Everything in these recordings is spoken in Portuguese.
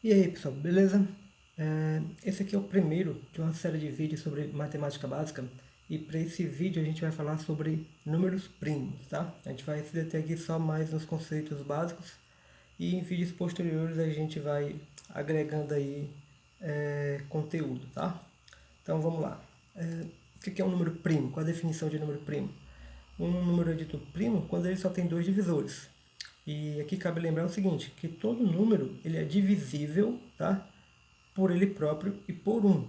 E aí pessoal, beleza? Esse aqui é o primeiro de uma série de vídeos sobre matemática básica e para esse vídeo a gente vai falar sobre números primos, tá? A gente vai se deter aqui só mais nos conceitos básicos e em vídeos posteriores a gente vai agregando aí conteúdo, tá? Então vamos lá. O que é um número primo? Qual a definição de número primo? Um número é dito primo quando ele só tem dois divisores. E aqui cabe lembrar o seguinte, que todo número ele é divisível, tá? Por ele próprio e por um.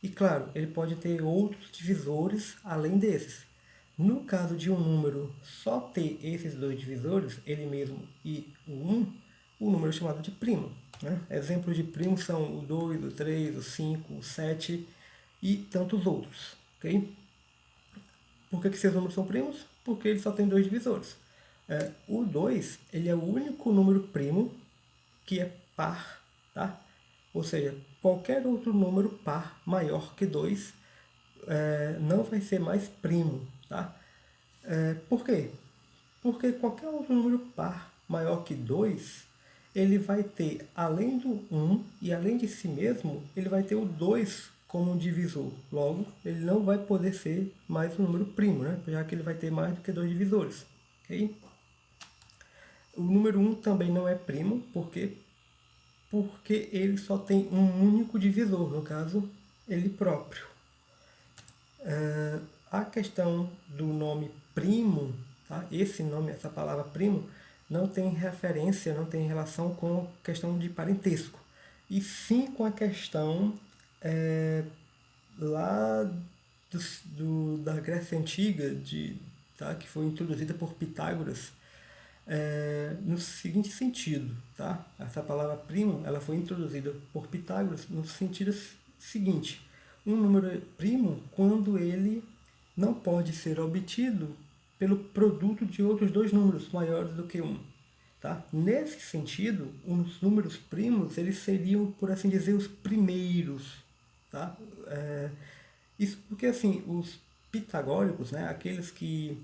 E claro, ele pode ter outros divisores além desses. No caso de um número só ter esses dois divisores, ele mesmo e o 1, o número é chamado de primo. Né? Exemplos de primo são o 2, o 3, o 5, o 7 e tantos outros. Okay? Por que esses números são primos? Porque ele só tem dois divisores. O 2 ele é o único número primo que é par, tá? Ou seja, qualquer outro número par maior que 2 não vai ser mais primo, tá? Por quê? Porque qualquer outro número par maior que 2 ele vai ter, além do um e além de si mesmo, ele vai ter o 2 como um divisor. Logo, ele não vai poder ser mais um número primo, né? Já que ele vai ter mais do que dois divisores. Okay? O número um também não é primo, porque ele só tem um único divisor, no caso, ele próprio. A questão do nome primo, tá? Esse nome, essa palavra primo, não tem referência, não tem relação com a questão de parentesco, e sim com a questão lá da Grécia Antiga, tá? Que foi introduzida por Pitágoras, no seguinte sentido, tá? Essa palavra primo, ela foi introduzida por Pitágoras no sentido seguinte: um número é primo quando ele não pode ser obtido pelo produto de outros dois números maiores do que um, tá? Nesse sentido, os números primos eles seriam, por assim dizer, os primeiros, tá? Isso porque assim os pitagóricos, né, aqueles que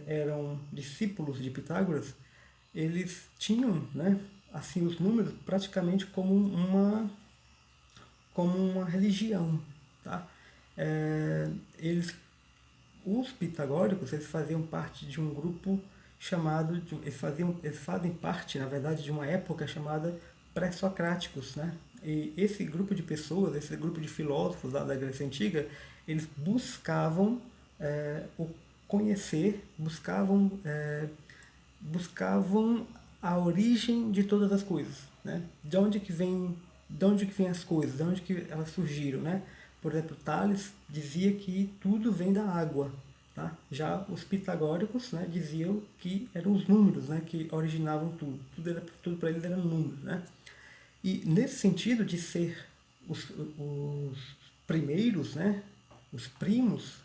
eram discípulos de Pitágoras, eles tinham, né, assim os números praticamente como uma religião, tá? Eles, os pitagóricos, eles faziam parte de um grupo chamado, eles fazem parte, na verdade, de uma época chamada pré-socráticos, né? E esse grupo de pessoas, esse grupo de filósofos lá da Grécia Antiga, eles buscavam o conhecer, buscavam a origem de todas as coisas, né? De onde que vem as coisas, de onde que elas surgiram, né? Por exemplo, Tales dizia que tudo vem da água, tá? Já os pitagóricos, né, diziam que eram os números, né, que originavam tudo. Tudo para eles era número, né? E nesse sentido de ser os primeiros, né, os primos,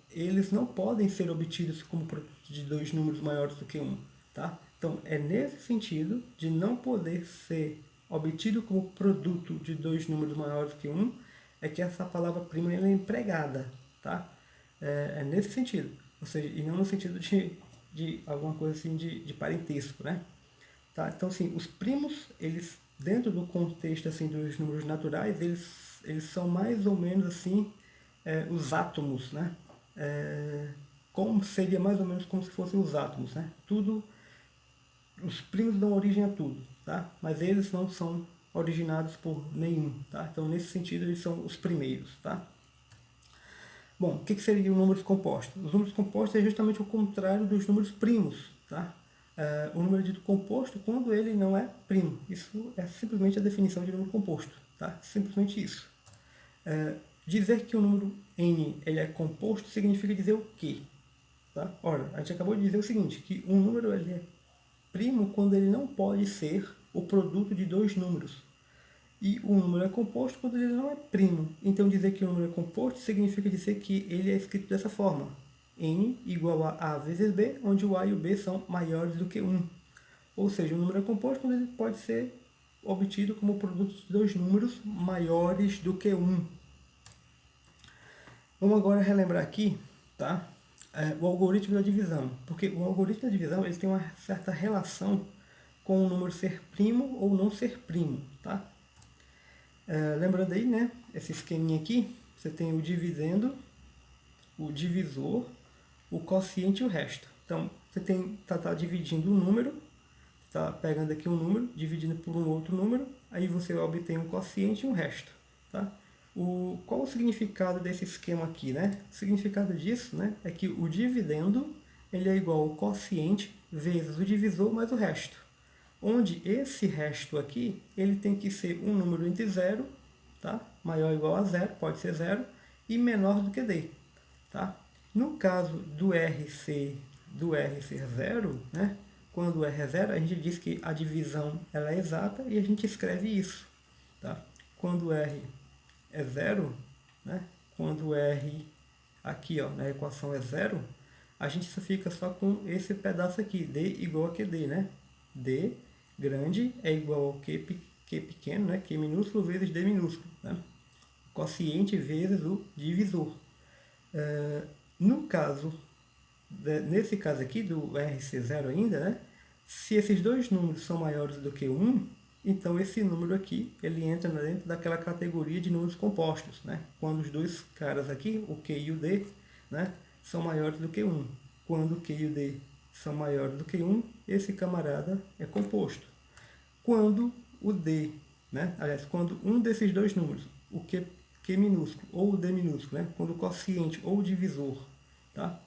eles não podem ser obtidos como produto de dois números maiores do que um, tá? Então é nesse sentido de não poder ser obtido como produto de dois números maiores que um, é que essa palavra prima é empregada, tá? É nesse sentido, ou seja, e não no sentido de alguma coisa assim de parentesco, né? Tá? Então, assim, os primos, eles, dentro do contexto assim, dos números naturais, eles são mais ou menos assim, os átomos, né? Como seria mais ou menos como se fossem os átomos, né? Tudo, os primos dão origem a tudo, tá? Mas eles não são originados por nenhum, tá? Então, nesse sentido, eles são os primeiros, tá? Bom, o que seriam números compostos? Os números compostos é justamente o contrário dos números primos, tá? O número dito composto quando ele não é primo. Isso é simplesmente a definição de número composto, tá? Simplesmente isso. Dizer que o número n ele é composto significa dizer o quê? Tá? Ora, a gente acabou de dizer o seguinte, que um número ele é primo quando ele não pode ser o produto de dois números. E o número é composto quando ele não é primo. Então dizer que o número é composto significa dizer que ele é escrito dessa forma: n igual a vezes b, onde o a e o b são maiores do que 1. Ou seja, o número é composto quando ele pode ser obtido como produto de dois números maiores do que 1. Vamos agora relembrar aqui, tá? O algoritmo da divisão, porque o algoritmo da divisão ele tem uma certa relação com o número ser primo ou não ser primo, tá? Lembrando aí, né, esse esqueminha aqui, você tem o dividendo, o divisor, o quociente e o resto. Então, você tá dividindo um número, está pegando aqui um número, dividindo por um outro número, aí você obtém um quociente e um resto, tá? Qual o significado desse esquema aqui, né? O significado disso, né, é que o dividendo ele é igual ao quociente vezes o divisor mais o resto. Onde esse resto aqui, ele tem que ser um número entre 0, tá? Maior ou igual a 0, pode ser 0, e menor do que d, tá? No caso do R ser 0, né? Quando o R é 0, a gente diz que a divisão ela é exata e a gente escreve isso, tá? Quando o R é 0, né? Quando o R aqui, ó, na equação é 0, a gente só fica só com esse pedaço aqui, D igual a QD, né? D grande é igual ao Q pequeno, né? Q minúsculo vezes D minúsculo, né? Quociente vezes o divisor. No caso, nesse caso aqui do RC0 ainda, né? Se esses dois números são maiores do que 1, então esse número aqui, ele entra dentro daquela categoria de números compostos, né? Quando os dois caras aqui, o Q e o D, né, são maiores do que 1. Quando o Q e o D são maiores do que 1, esse camarada é composto. Quando o D, né, aliás, quando um desses dois números, o Q minúsculo ou o D minúsculo, né, quando o quociente ou o divisor, tá?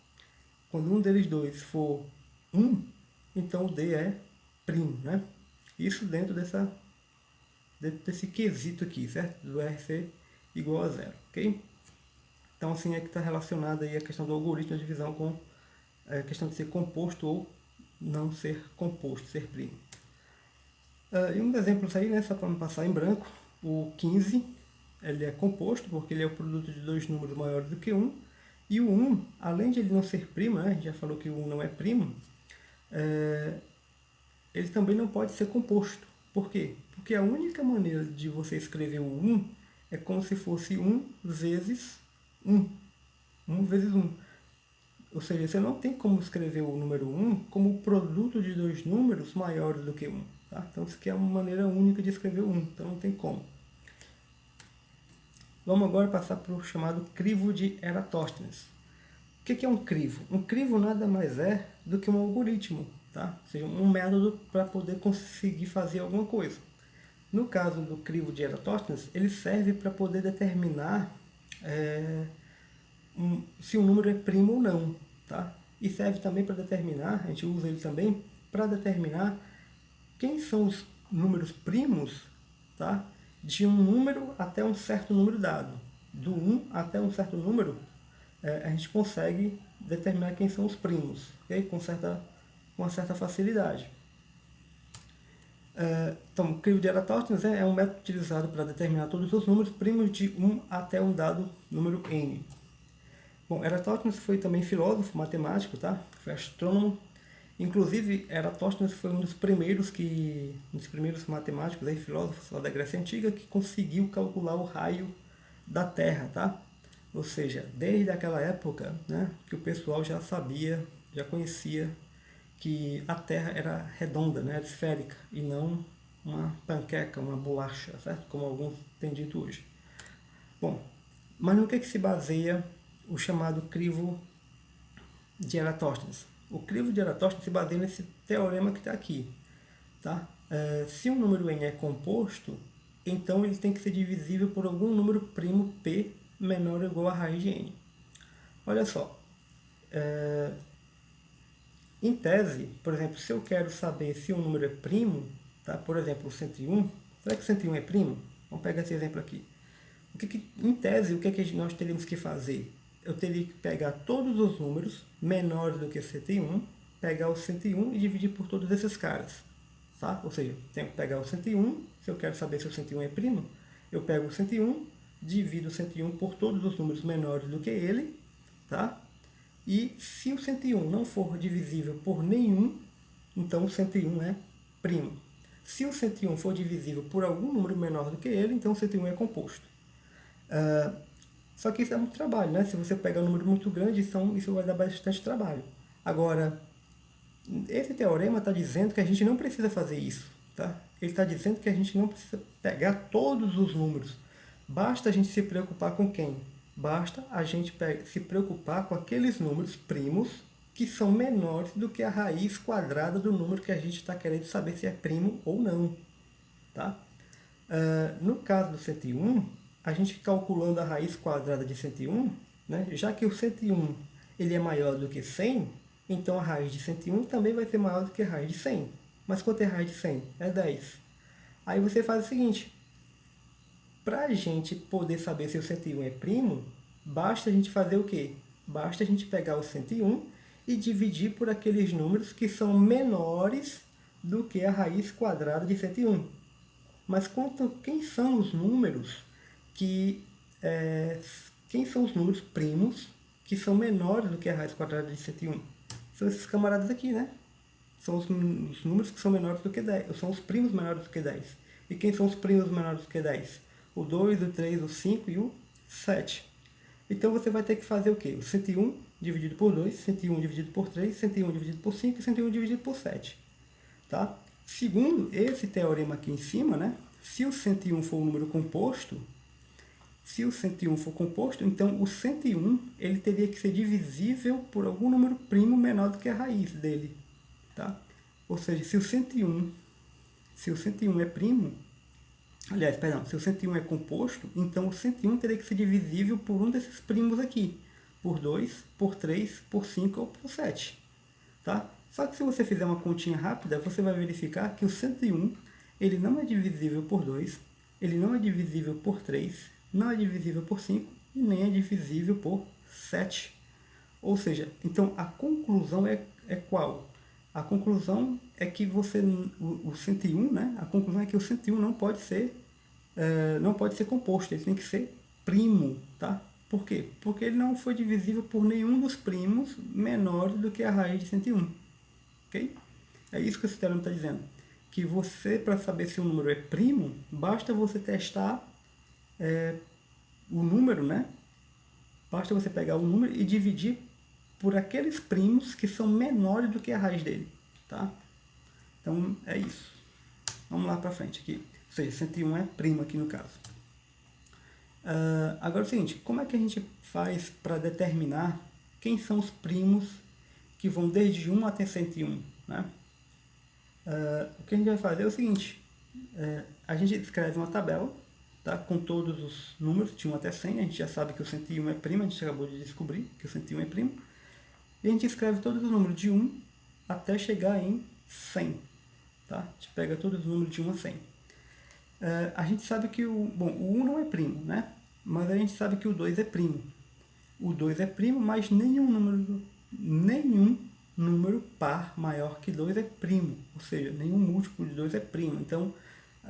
Quando um deles dois for 1, então o D é primo, né? Isso dentro desse quesito aqui, certo? Do R ser igual a 0, ok? Então, assim é que está relacionada aí a questão do algoritmo de divisão com a questão de ser composto ou não ser composto, ser primo. E um exemplo aí, né, só para não passar em branco, o 15, ele é composto porque ele é o produto de dois números maiores do que 1, e o 1, além de ele não ser primo, né, a gente já falou que o 1 não é primo, ele também não pode ser composto. Por quê? Porque a única maneira de você escrever o 1 é como se fosse 1 vezes 1. 1 vezes 1. Ou seja, você não tem como escrever o número 1 como produto de dois números maiores do que 1. Tá? Então, isso aqui é uma maneira única de escrever o 1. Então, não tem como. Vamos agora passar para o chamado crivo de Eratóstenes. O que é um crivo? Um crivo nada mais é do que um algoritmo, tá? Ou seja, um método para poder conseguir fazer alguma coisa. No caso do crivo de Eratóstenes, ele serve para poder determinar se o número é primo ou não, tá? E serve também para determinar, a gente usa ele também para determinar quem são os números primos, tá? De um número até um certo número dado. Do 1 até um certo número, a gente consegue determinar quem são os primos, okay? Com uma certa facilidade. Então, o crivo de Eratóstenes é um método utilizado para determinar todos os números primos de 1 até um dado número n. Bom, Eratóstenes foi também filósofo, matemático, tá? Foi astrônomo. Inclusive, Eratóstenes foi um dos primeiros matemáticos e filósofos lá da Grécia Antiga que conseguiu calcular o raio da Terra, tá? Ou seja, desde aquela época, né, que o pessoal já sabia, já conhecia que a Terra era redonda, né, era esférica, e não uma panqueca, uma bolacha, certo? Como alguns têm dito hoje. Bom, mas no que se baseia o chamado crivo de Eratóstenes? O crivo de Eratóstenes se baseia nesse teorema que está aqui. Tá? Se um número n é composto, então ele tem que ser divisível por algum número primo p menor ou igual a raiz de n. Olha só, em tese, por exemplo, se eu quero saber se um número é primo, tá? Por exemplo, o 101, será que o 101 é primo? Vamos pegar esse exemplo aqui. Em tese, o que nós teríamos que fazer? Eu teria que pegar todos os números menores do que 101, pegar o 101 e dividir por todos esses caras. Tá? Ou seja, tenho que pegar o 101, se eu quero saber se o 101 é primo, eu pego o 101, divido o 101 por todos os números menores do que ele, tá? E se o 101 não for divisível por nenhum, então o 101 é primo. Se o 101 for divisível por algum número menor do que ele, então o 101 é composto. Só que isso é muito trabalho, né? Se você pegar um número muito grande, isso vai dar bastante trabalho. Agora, esse teorema está dizendo que a gente não precisa fazer isso, tá? Ele está dizendo que a gente não precisa pegar todos os números. Basta a gente se preocupar com quem? Basta a gente se preocupar com aqueles números primos que são menores do que a raiz quadrada do número que a gente está querendo saber se é primo ou não, tá? No caso do 101, a gente calculando a raiz quadrada de 101, né, já que o 101 ele é maior do que 100, então a raiz de 101 também vai ser maior do que a raiz de 100. Mas quanto é a raiz de 100? É 10. Aí você faz o seguinte, para a gente poder saber se o 101 é primo, basta a gente fazer o quê? Basta a gente pegar o 101 e dividir por aqueles números que são menores do que a raiz quadrada de 101. Mas quem são os números quem são os números primos que são menores do que a raiz quadrada de 101? São esses camaradas aqui, né? São os números que são menores do que 10. São os primos menores do que 10. E quem são os primos menores do que 10? O 2, o 3, o 5 e o 7. Então você vai ter que fazer o quê? O 101 dividido por 2, 101 dividido por 3, 101 dividido por 5 e 101 dividido por 7. Tá? Segundo esse teorema aqui em cima, né? Se o 101 for um número composto, então o 101 ele teria que ser divisível por algum número primo menor do que a raiz dele. Tá? Ou seja, se o 101 é primo, se o 101 é composto, então o 101 teria que ser divisível por um desses primos aqui, por 2, por 3, por 5 ou por 7. Tá? Só que se você fizer uma continha rápida, você vai verificar que o 101 ele não é divisível por 2, ele não é divisível por 3, não é divisível por 5 e nem é divisível por 7. Ou seja, então a conclusão é qual? A conclusão é que o 101, né? A conclusão é que o 101 não pode ser composto, ele tem que ser primo, tá? Por quê? Porque ele não foi divisível por nenhum dos primos menores do que a raiz de 101. Ok? É isso que esse teorema está dizendo. Que você, para saber se o número é primo, basta você testar o número, né? Basta você pegar o número e dividir por aqueles primos que são menores do que a raiz dele, tá? Então, é isso. Vamos lá para frente aqui. Ou seja, 101 é primo aqui no caso. Agora é o seguinte, como é que a gente faz para determinar quem são os primos que vão desde 1 até 101, né? O que a gente vai fazer é o seguinte, a gente escreve uma tabela, tá, com todos os números de 1 até 100, a gente já sabe que o 101 é primo, a gente acabou de descobrir que o 101 é primo, e a gente escreve todos os números de 1 até chegar em 100, tá? A gente pega todos os números de 1 a 100. A gente sabe que o 1 não é primo, né? Mas a gente sabe que o 2 é primo. O 2 é primo, mas nenhum número par maior que 2 é primo. Ou seja, nenhum múltiplo de 2 é primo. Então,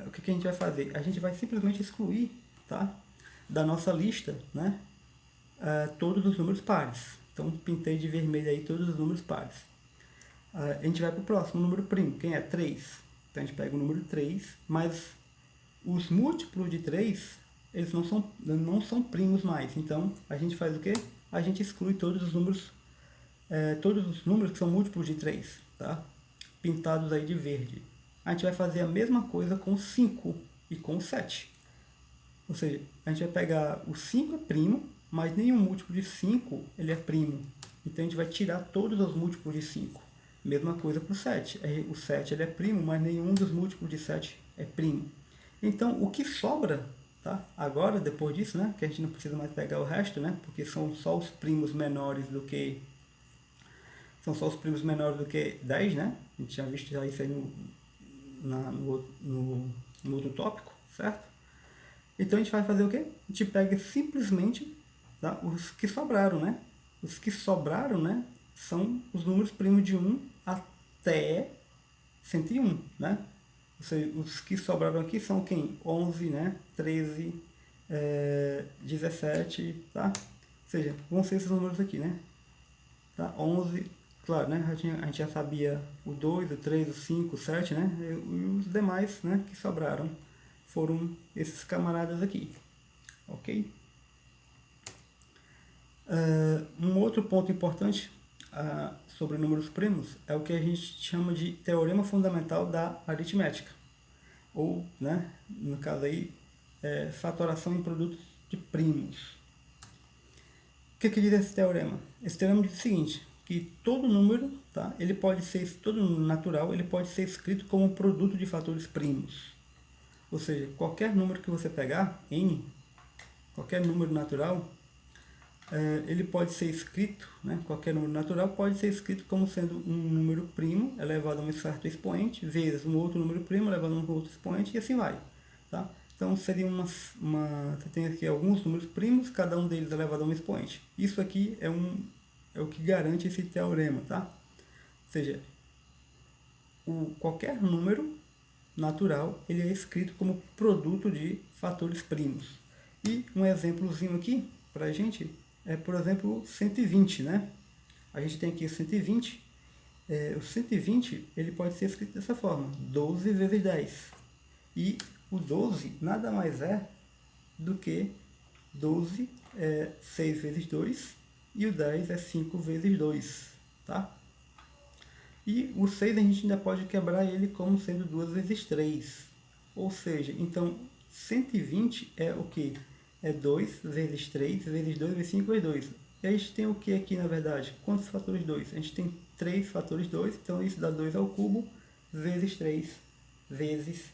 o que a gente vai fazer? A gente vai simplesmente excluir, tá, da nossa lista, né, todos os números pares. Então, pintei de vermelho aí todos os números pares. A gente vai para o próximo número primo. Quem é? 3. Então, a gente pega o número 3, mas os múltiplos de 3, eles não são primos mais. Então, a gente faz o quê? A gente exclui todos os números que são múltiplos de 3, tá? Pintados aí de verde. A gente vai fazer a mesma coisa com o 5 e com o 7. Ou seja, a gente vai pegar o 5 é primo, mas nenhum múltiplo de 5 ele é primo. Então, a gente vai tirar todos os múltiplos de 5. Mesma coisa para o 7. O 7 ele é primo, mas nenhum dos múltiplos de 7 é primo. Então, o que sobra, tá? Agora, depois disso, né, que a gente não precisa mais pegar o resto, né, porque são só os primos menores do que 10, né? A gente já visto já isso aí no outro tópico, certo? Então, a gente vai fazer o quê? A gente pega simplesmente, tá, os que sobraram, né? Os que sobraram, né, são os números primos de 1 até 101, né? Ou seja, os que sobraram aqui são quem? 11, né? 13, 17, tá? Ou seja, vão ser esses números aqui, né? Tá? 11, claro, né? A gente já sabia o 2, o 3, o 5, o 7, né? E os demais, né, que sobraram foram esses camaradas aqui, ok? Um outro ponto importante sobre números primos é o que a gente chama de teorema fundamental da aritmética, ou, né, no caso aí, fatoração em produtos de primos. O que diz esse teorema? Esse teorema diz o seguinte, que todo número, tá, todo número natural, ele pode ser escrito como um produto de fatores primos. Ou seja, qualquer número que você pegar, n, qualquer número natural, ele pode ser escrito, né, qualquer número natural pode ser escrito como sendo um número primo elevado a um certo expoente, vezes um outro número primo elevado a um outro expoente, e assim vai. Tá? Então seria você tem aqui alguns números primos, cada um deles elevado a um expoente. Isso aqui é o que garante esse teorema. Tá? Ou seja, qualquer número natural ele é escrito como produto de fatores primos. E um exemplozinho aqui para a gente é, por exemplo, 120, né? A gente tem aqui o 120. O 120 ele pode ser escrito dessa forma, 12 vezes 10. E o 12 nada mais é do que 12 é 6 vezes 2 e o 10 é 5 vezes 2, tá? E o 6 a gente ainda pode quebrar ele como sendo 2 vezes 3. Ou seja, então 120 é o que? É 2 vezes 3 vezes 2 vezes 5 vezes 2. E a gente tem o que aqui na verdade? Quantos fatores 2? A gente tem 3 fatores 2, então isso dá 2 ao cubo vezes 3 vezes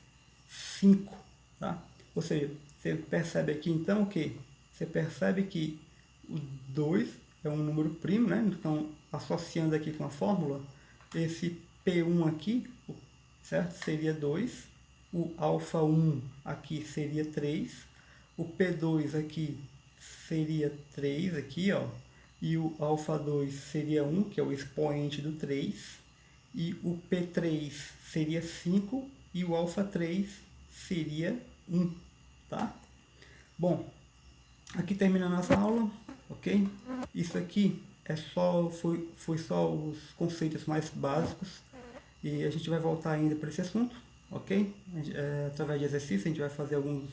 5. Tá? Ou seja, você percebe aqui então o que? Você percebe que o 2 é um número primo, né? Então, associando aqui com a fórmula, esse P1 aqui, certo? Seria 2, o alfa 1 aqui seria 3, o P2 aqui seria 3 aqui, ó, e o alfa 2 seria 1, que é o expoente do 3, e o P3 seria 5 e o alfa 3 seria 1, tá? Bom, aqui termina a nossa aula, ok? Isso aqui foi só os conceitos mais básicos e a gente vai voltar ainda para esse assunto, ok? Através de exercícios a gente vai fazer alguns,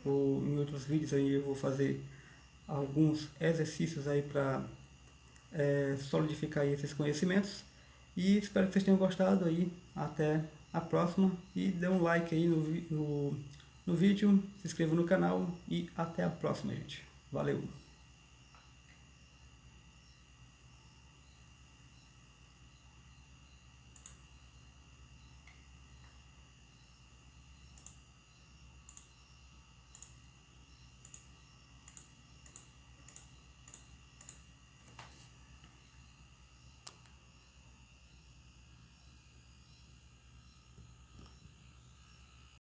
ou em outros vídeos aí eu vou fazer alguns exercícios aí para solidificar aí esses conhecimentos e espero que vocês tenham gostado aí. Até a próxima e dê um like aí no vídeo, se inscreva no canal e até a próxima, gente. Valeu!